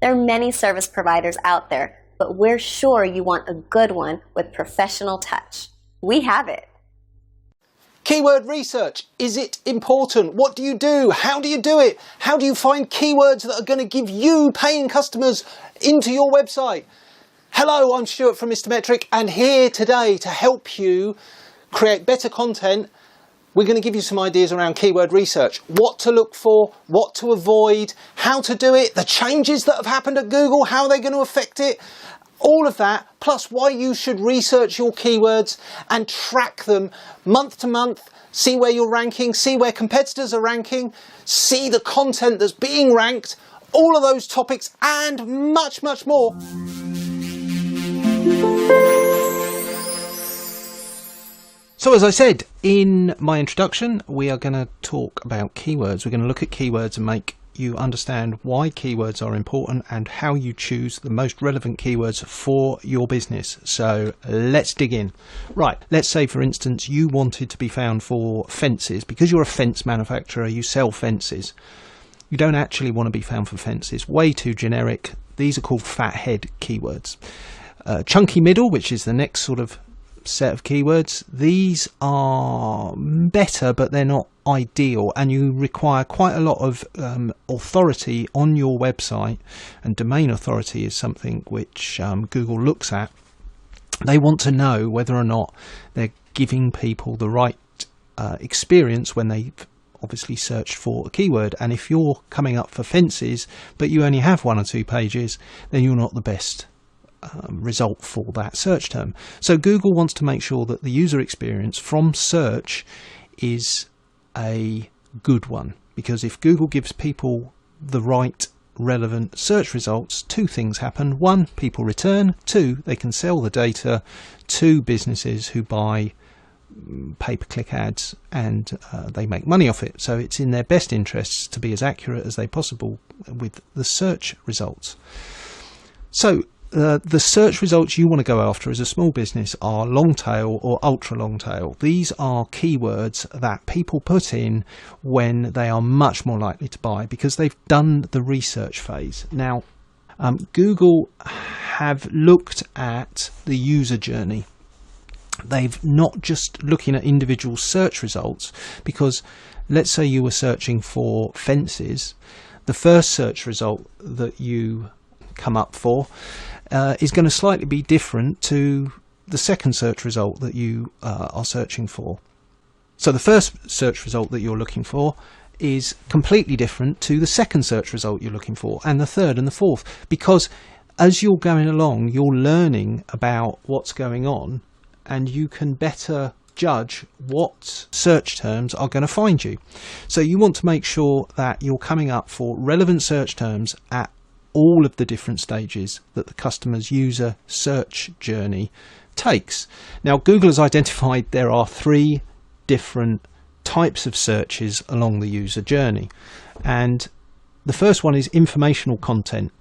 There are many service providers out there, but we're sure you want a good one with professional touch. We have it. Keyword research, is it important? What do you do? How do you do it? How do you find keywords that are going to give you paying customers into your website? Hello, I'm Stuart from Mr. Metric, and here today to help you create better content. We're going to give you some ideas around keyword research, what to look for, what to avoid, how to do it, the changes that have happened at Google, how they're going to affect it. All of that, plus why you should research your keywords and track them month to month, see where you're ranking, see where competitors are ranking, see the content that's being ranked, all of those topics and much, much more. So as I said in my introduction, we are going to talk about keywords. We're going to look at keywords and make you understand why keywords are important and how you choose the most relevant keywords for your business. So let's dig in. Right, let's say for instance you wanted to be found for fences. Because you're a fence manufacturer, you sell fences. You don't actually want to be found for fences. Way too generic. These are called fat head keywords. Chunky middle, which is the next sort of set of keywords, these are better, but they're not ideal, and you require quite a lot of authority on your website, and domain authority is something which Google looks at. They want to know whether or not they're giving people the right experience when they've obviously searched for a keyword. And if you're coming up for fences but you only have 1 or 2 pages, then you're not the best result for that search term. So Google wants to make sure that the user experience from search is a good one, because if Google gives people the right relevant search results, 2 things happen. 1, people return. 2, they can sell the data to businesses who buy pay-per-click ads, and they make money off it. So it's in their best interests to be as accurate as they possible with the search results. So the search results you want to go after as a small business are long tail or ultra long tail. These are keywords that people put in when they are much more likely to buy because they've done the research phase. Now, Google have looked at the user journey. They've not just looking at individual search results, because let's say you were searching for fences. The first search result that you come up for is going to slightly be different to the second search result that you are searching for. So the first search result that you're looking for is completely different to the second search result you're looking for, and the third and the fourth, because as you're going along, you're learning about what's going on, and you can better judge what search terms are going to find you. So you want to make sure that you're coming up for relevant search terms at all of the different stages that the customer's user search journey takes. Now, Google has identified there are 3 different types of searches along the user journey, and the first one is informational content.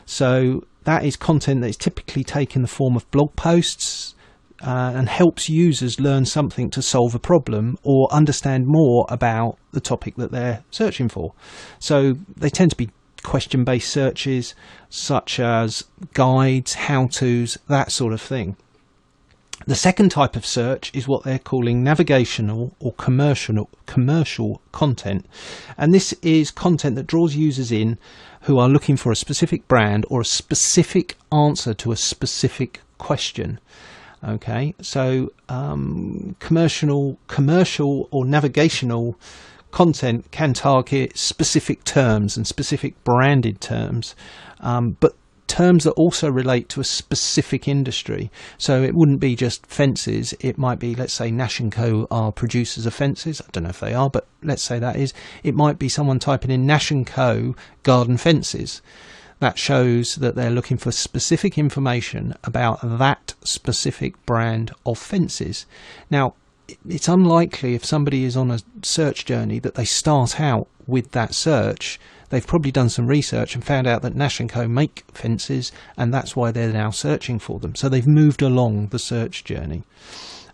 So that is content that is typically taken in the form of blog posts and helps users learn something to solve a problem or understand more about the topic that they're searching for. So they tend to be question-based searches such as guides, how-tos, that sort of thing. The second type of search is what they're calling navigational or commercial content, and this is content that draws users in who are looking for a specific brand or a specific answer to a specific question. Okay, so commercial or navigational content can target specific terms and specific branded terms, but terms that also relate to a specific industry. So it wouldn't be just fences. It might be, let's say Nash & Co are producers of fences. I don't know if they are, but let's say that is. It might be someone typing in Nash & Co garden fences. That shows that they're looking for specific information about that specific brand of fences. Now, it's unlikely if somebody is on a search journey that they start out with that search. They've probably done some research and found out that Nash & Co make fences, and that's why they're now searching for them. So they've moved along the search journey.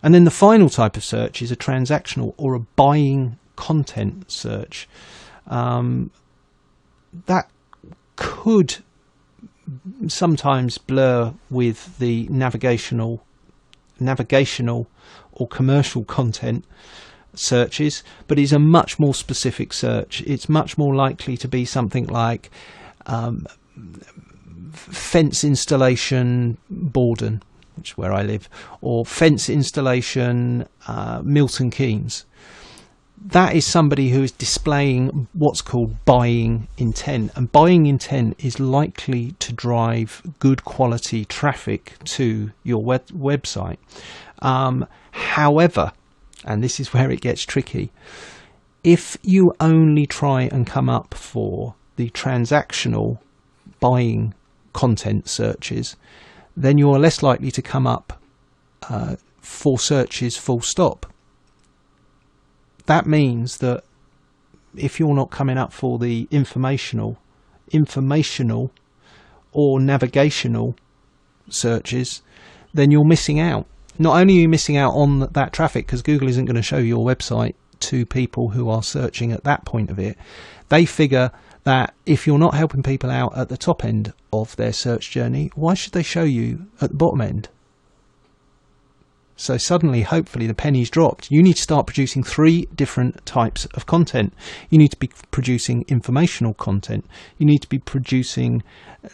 And then the final type of search is a transactional or a buying content search. That could sometimes blur with the navigational or commercial content searches, but is a much more specific search. It's much more likely to be something like fence installation Borden, which is where I live, or fence installation Milton Keynes. That is somebody who is displaying what's called buying intent, and buying intent is likely to drive good quality traffic to your website. However, and this is where it gets tricky, if you only try and come up for the transactional buying content searches, then you are less likely to come up for searches full stop. That means that if you're not coming up for the informational or navigational searches, then you're missing out. Not only are you missing out on that traffic, because Google isn't going to show your website to people who are searching at that point of it. They figure that if you're not helping people out at the top end of their search journey, why should they show you at the bottom end? So suddenly, hopefully, the penny's dropped. You need to start producing 3 different types of content. You need to be producing informational content. You need to be producing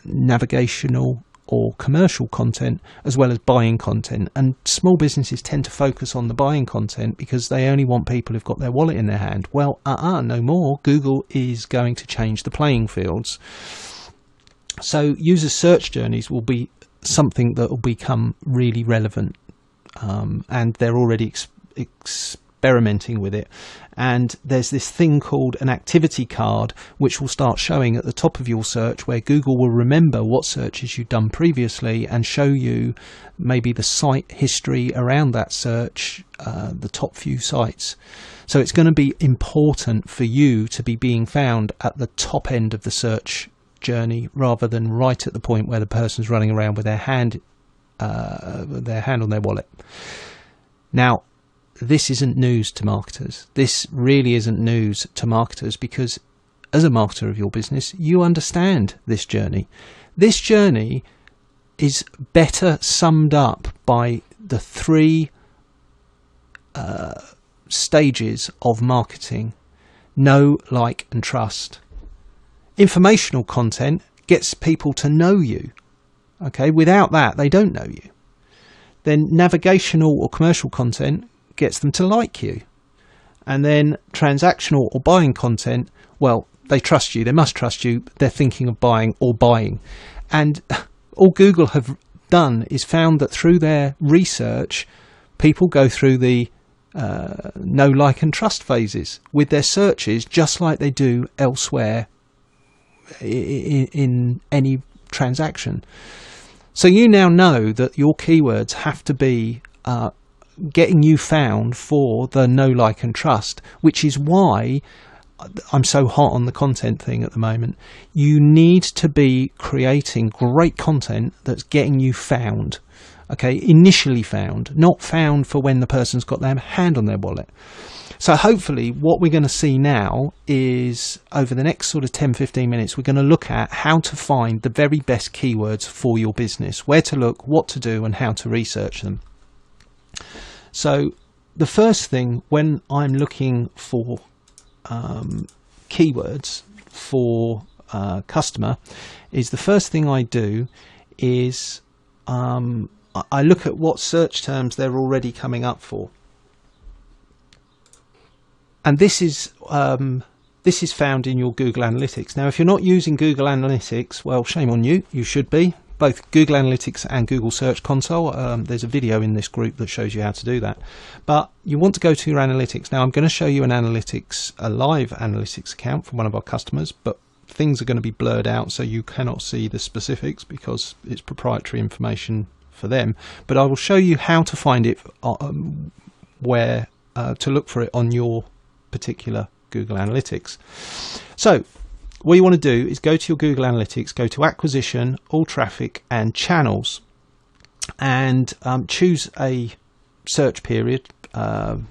navigational or commercial content, as well as buying content. And small businesses tend to focus on the buying content because they only want people who've got their wallet in their hand. Well, no more. Google is going to change the playing fields. So user search journeys will be something that will become really relevant. And they're already experimenting with it. And there's this thing called an activity card, which will start showing at the top of your search, where Google will remember what searches you've done previously and show you maybe the site history around that search, the top few sites. So it's going to be important for you to be being found at the top end of the search journey, rather than right at the point where the person's running around with their hand on their wallet. Now, this isn't news to marketers. This really isn't news to marketers, because as a marketer of your business, you understand this journey. This journey is better summed up by the 3 stages of marketing: know, like, and trust. Informational content gets people to know you. Okay, without that, they don't know you. Then navigational or commercial content gets them to like you. And then transactional or buying content, well, they trust you. They must trust you. They're thinking of buying or buying. And all Google have done is found that through their research, people go through the know, like, and trust phases with their searches, just like they do elsewhere in any transaction. So you now know that your keywords have to be getting you found for the know, like, and trust, which is why I'm so hot on the content thing at the moment. You need to be creating great content that's getting you found. Okay, initially found, not found for when the person's got their hand on their wallet. So hopefully what we're going to see now is, over the next sort of 10-15 minutes, we're going to look at how to find the very best keywords for your business, where to look, what to do, and how to research them. So the first thing when I'm looking for keywords for customer is, the first thing I do is I look at what search terms they're already coming up for. And this is found in your Google Analytics. Now, if you're not using Google Analytics, well, shame on you. You should be. Both Google Analytics and Google Search Console. There's a video in this group that shows you how to do that. But you want to go to your analytics. Now, I'm going to show you a live analytics account from one of our customers, but things are going to be blurred out, so you cannot see the specifics because it's proprietary information for them. But I will show you how to find it, where to look for it on your particular Google Analytics. So what you want to do is go to your Google Analytics, go to Acquisition, All Traffic, and Channels, and choose a search period. Well,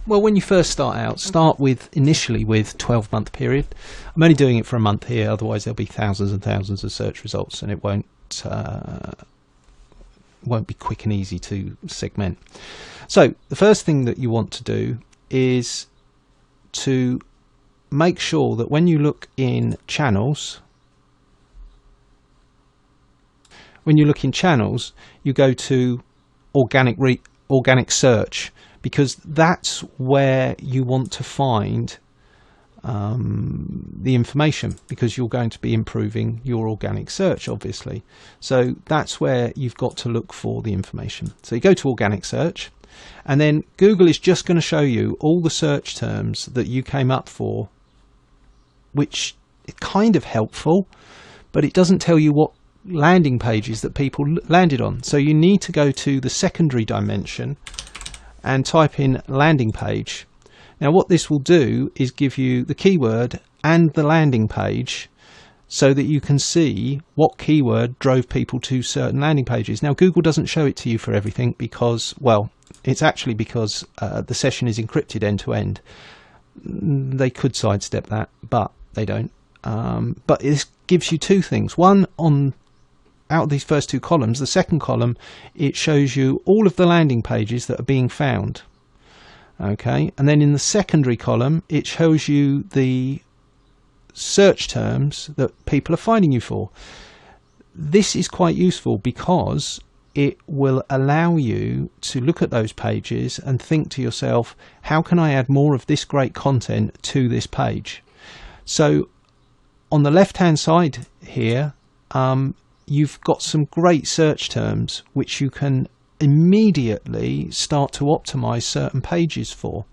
when you first start initially with 12-month period. I'm only doing it for a month here, otherwise there'll be thousands and thousands of search results and it won't be quick and easy to segment. So the first thing that you want to do is to make sure that when you look in channels, you go to organic search, because that's where you want to find the information, because you're going to be improving your organic search, obviously. So that's where you've got to look for the information. So you go to organic search, and then Google is just going to show you all the search terms that you came up for, which is kind of helpful, but it doesn't tell you what landing pages that people landed on. So you need to go to the secondary dimension and type in landing page. Now what this will do is give you the keyword and the landing page, so that you can see what keyword drove people to certain landing pages. Now Google doesn't show it to you for everything because, well, it's actually because the session is encrypted end to end. They could sidestep that, but they don't. But this gives you two things. One, out of these first two columns, the second column, it shows you all of the landing pages that are being found. Okay, and then in the secondary column, it shows you the search terms that people are finding you for. This is quite useful because it will allow you to look at those pages and think to yourself, how can I add more of this great content to this page? So on the left hand side here, you've got some great search terms which you can immediately start to optimize certain pages for,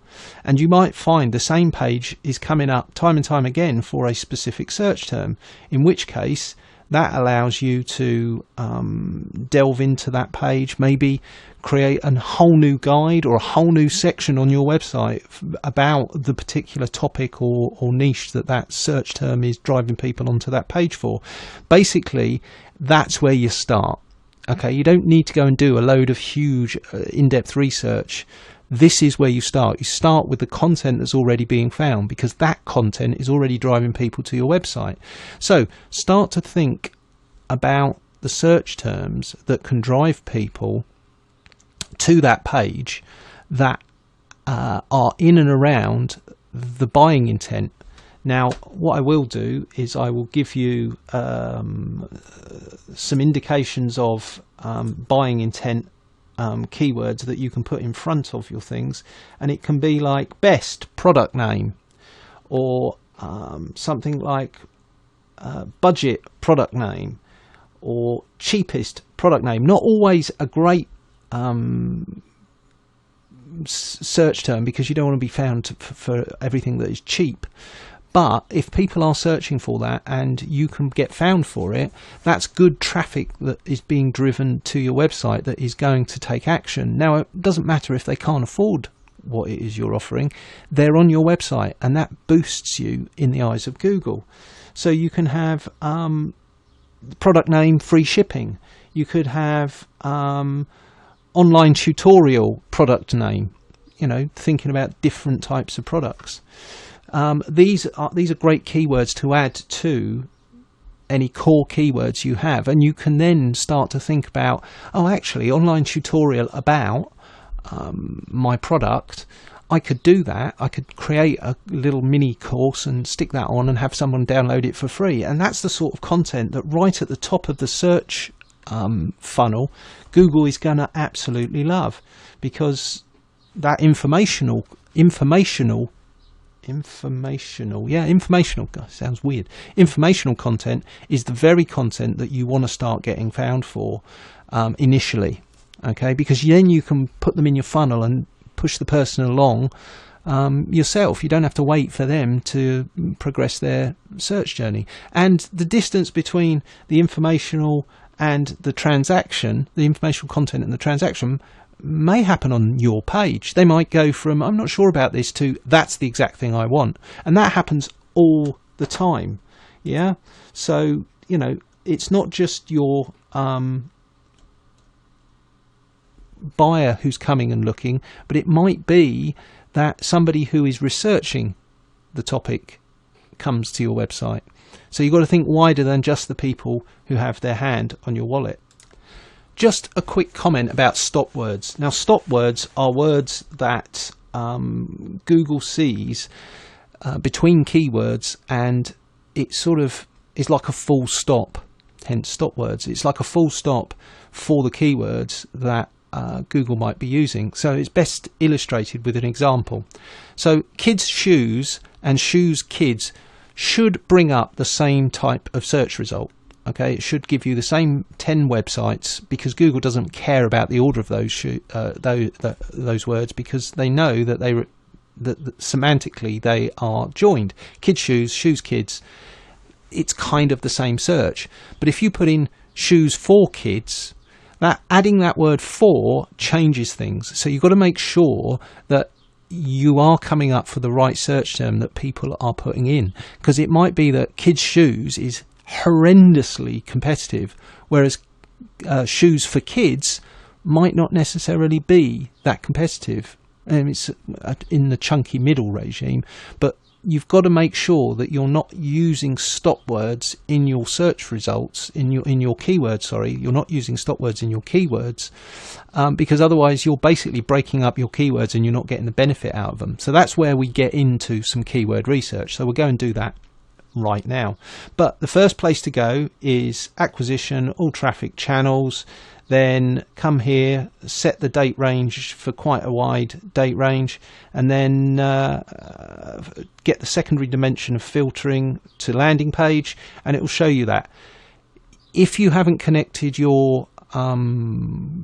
and you might find the same page is coming up time and time again for a specific search term, in which case that allows you to delve into that page, maybe create a whole new guide or a whole new section on your website about the particular topic or niche that search term is driving people onto that page for. Basically, that's where you start. Okay, you don't need to go and do a load of huge in-depth research. This is where you start. You start with the content that's already being found, because that content is already driving people to your website. So start to think about the search terms that can drive people to that page that are in and around the buying intent. Now, what I will do is I will give you some indications of buying intent keywords that you can put in front of your things, and it can be like best product name, or something like budget product name, or cheapest product name. Not always a great search term, because you don't want to be found for everything that is cheap. But if people are searching for that and you can get found for it, that's good traffic that is being driven to your website that is going to take action. Now, it doesn't matter if they can't afford what it is you're offering, they're on your website, and that boosts you in the eyes of Google. So you can have product name, free shipping. You could have online tutorial product name, thinking about different types of products. These are great keywords to add to any core keywords you have, and you can then start to think about, oh, actually, online tutorial about my product. I could do that. I could create a little mini course and stick that on and have someone download it for free. And that's the sort of content that right at the top of the search funnel, Google is going to absolutely love, because that informational, sounds weird. Informational content is the very content that you want to start getting found for initially, okay? Because then you can put them in your funnel and push the person along yourself. You don't have to wait for them to progress their search journey. And the distance between the informational and the transaction, the informational content and the transaction, may happen on your page. They might go from, I'm not sure about this, to that's the exact thing I want. And that happens all the time. Yeah. So, it's not just your buyer who's coming and looking, but it might be that somebody who is researching the topic comes to your website. So you've got to think wider than just the people who have their hand on your wallet. Just a quick comment about stop words. Now, stop words are words that Google sees between keywords, and it sort of is like a full stop, hence stop words. It's like a full stop for the keywords that Google might be using. So it's best illustrated with an example. So kids shoes and shoes kids should bring up the same type of search result. Okay, it should give you the same 10 websites, because Google doesn't care about the order of those words, because they know that that semantically they are joined. Kids shoes, shoes kids, it's kind of the same search. But if you put in shoes for kids, that adding that word for changes things. So you've got to make sure that you are coming up for the right search term that people are putting in, because it might be that kids shoes is horrendously competitive, whereas shoes for kids might not necessarily be that competitive. It's in the chunky middle regime, but you've got to make sure that you're not using stop words in your search results, in your keywords. You're not using stop words in your keywords, because otherwise you're basically breaking up your keywords and you're not getting the benefit out of them. So that's where we get into some keyword research. So we'll go and do that right now. But the first place to go is acquisition, all traffic channels. Then come here, set the date range for quite a wide date range, and then get the secondary dimension of filtering to landing page, and it will show you that. If you haven't connected your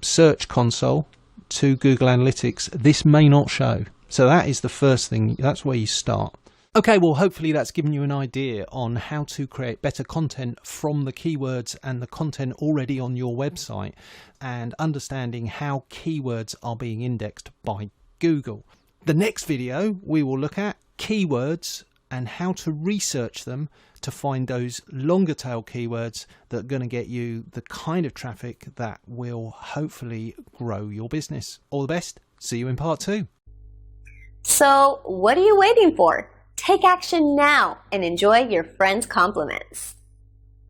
search console to Google Analytics, this may not show. So that is the first thing. That's where you start. Okay, well, hopefully that's given you an idea on how to create better content from the keywords and the content already on your website, and understanding how keywords are being indexed by Google. The next video, we will look at keywords and how to research them to find those longer tail keywords that are going to get you the kind of traffic that will hopefully grow your business. All the best. See you in part 2. So what are you waiting for? Take action now and enjoy your friends' compliments.